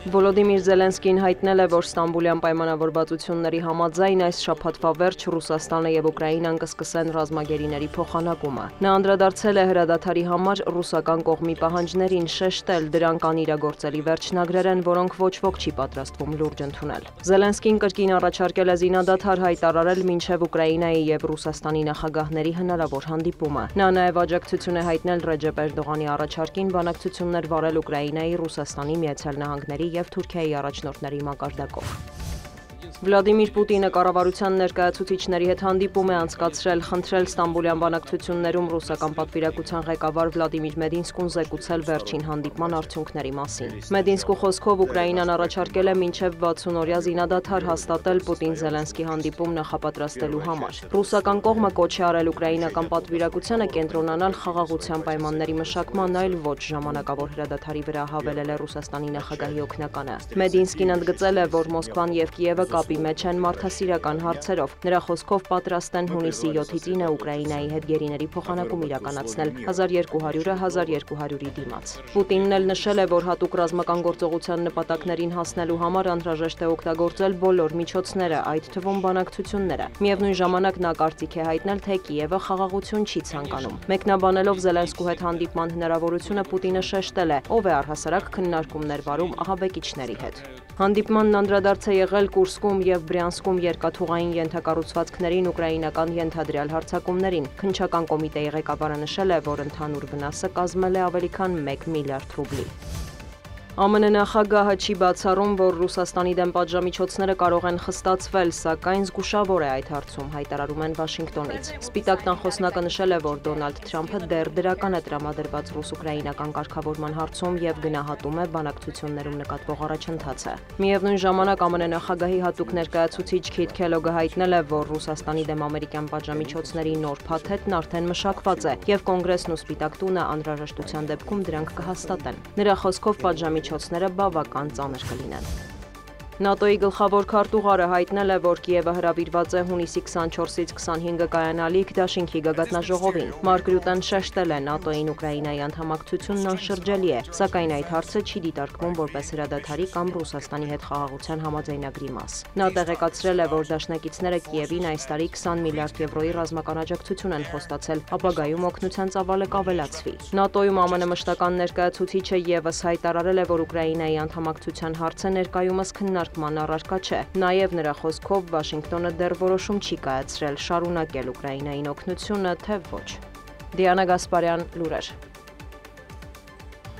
Վոլոդիմիր Զելենսկին հայտնել է, որ Ստամբուլյան պայմանավորվածությունների համաձայն այս շաբաթվա վերջ Ռուսաստանը եւ Ուկրաինան կսկսեն ռազմագերիների փոխանակումը։ Նա անդրադարձել է հրադադարի համար ռուսական կողմի պահանջներին, շեշտել դրանք անիրագործելի վերջնագրեր են, որոնք ոչ ոք չի պատրաստվում լուրջ ընդունել։ Զելենսկին կրկին առաջարկել է զինադադար հայտարարել մինչև Ուկրաինայի եւ Ռուսաստանի նախագահների հնարավոր հանդիպումը։ Նա նաեւ աջակցություն է հայտնել Ռեջեփ Էրդողանի առաջարկին բանակցություններ վարել Ուկրաինայի, Ռուսաստանի, Միացյալ Նահանգների և Թուրքիայի առաջնորդների մակարդակով։ Վլադիմիր Պուտինը կառավարության ներկայացուցիչների հետ հանդիպում է անցկացրել, խնդրել Ստամբուլյան բանակցություններում ռուսական պատվիրակության ղեկավար Վլադիմիր Մեդինսկուն զեկուցել վերջին հանդիպման արդյունքների մասին։ Մեդինսկու խոսքով Ուկրաինան առաջարկել է մինչև 60-օրյա զինադադար հաստատել Պուտին-Զելենսկի հանդիպում նախապատրաստելու համար։ Ռուսական կողմը կոչ է արել ուկրաինական պատվիրակությանը կենտրոնանալ խաղաղության պայմանների մշակման, այլ ոչ ժամանակավոր հրադադարի վրա, հավելել է Ռուսաստանի նախագահի օգնականը։ Մեդինսկին ընդգծել է, որ Մոսկվան եւ Կիևը կապի մեջ են մարդասիրական հարցերով։ Նրա խոսքով պատրաստ են հունիսի 7-ից 9 Ուկրաինայի հետ գերիների փոխանակում իրականացնել 1200-ը 1200-ի դիմաց։ Պուտինն էլ նշել է, որ հատուկ ռազմական գործողության նպատակներին հասնելու համար անհրաժեշտ է օգտագործել բոլոր միջոցները, այդ թվում բանակցությունները։ Միևնույն ժամանակ նա կարծիք է հայտնել, թե Կիևը խաղաղություն չի ցանկանում։ Մեկնաբանելով Զելենսկու հետ հանդիպման հնարավորությունը Պուտինը շեշտել է, ով է առհասարակ քննարկումներ վարում ահաբեկիչների հետ։ Հանդիպմանն անդրադարձ է եղել Կուրսկում եւ Բրյանսկում երկաթուղային ենթակառուցվածքներին ուկրաինական ենթադրյալ հարձակումներին։ Քննչական կոմիտեի ղեկավարը նշել է, որ ընդհանուր վնասը կազմել է ավելի քան 1 միլիարդ ռուբլի։ ԱՄՆ նախագահը չի բացառում, որ Ռուսաստանի դեմ պատժամիջոցները կարող են խստացվել, սակայն զգուշավոր է այդ հարցում, հայտարարում են Վաշինգտոնից։ Սպիտակ տան խոսնակը նշել է, որ Դոնալդ Թրամփը դեռ դրական է տրամադրված ռուս-ուկրաինական կարգավորման հարցում եւ գնահատում է բանակցություններում նկատվող առաջընթացը։ Միևնույն ժամանակ ԱՄՆ նախագահի հատուկ ներկայացուցիչ Քիթ Քելոգը հայտնել է, որ Ռուսաստանի դեմ ամերիկյան պատժամիջոցների նոր փաթեթն արդեն մշակված է եւ Կոնգրեսն ու Սպիտակ տունը անհրաժեշտության դեպքում դրանք կհաստատեն։ Նրա խոսքով պատժամիջոցները բավական ծանր կլինեն։ ՆԱՏՕ-ի գլխավոր քարտուղարը հայտնել է, որ Կիևը հրավիրված է հունիսի 24-ից 25-ը կայանալիք դաշինքի գագաթնաժողովին։ Մարկ Ռյուտեն շեշտել է, ՆԱՏՕ-ին Ուկրաինայի անդամակցությունն անշրջելի է, սակայն այդ հարցը չի դիտարկվում որպես հրադադարի կամ Ռուսաստանի հետ խաղաղության համաձայնագրի մաս։ Նա տեղեկացրել է, որ դաշնակիցները Կիևին այս տարի 20 միլիարդ եվրոյի ռազմական աջակցություն են խոստացել, ապագայում օգնության ծավալը կավելացվի։ ՆԱՏՕ-ում ԱՄՆ մշտական ներկայացուցիչը ևս հայտարարել է, որ Ուկրաինայի անդամակցության հարցը ներկայումս քննարկման առարկա չէ։ Նաև նրա խոսքով Վաշինգտոնը դեռ որոշում չի կայացրել շարունակել Ուկրաինային օգնությունը, թե ոչ։ Դիանա Գասպարյան, լուրեր։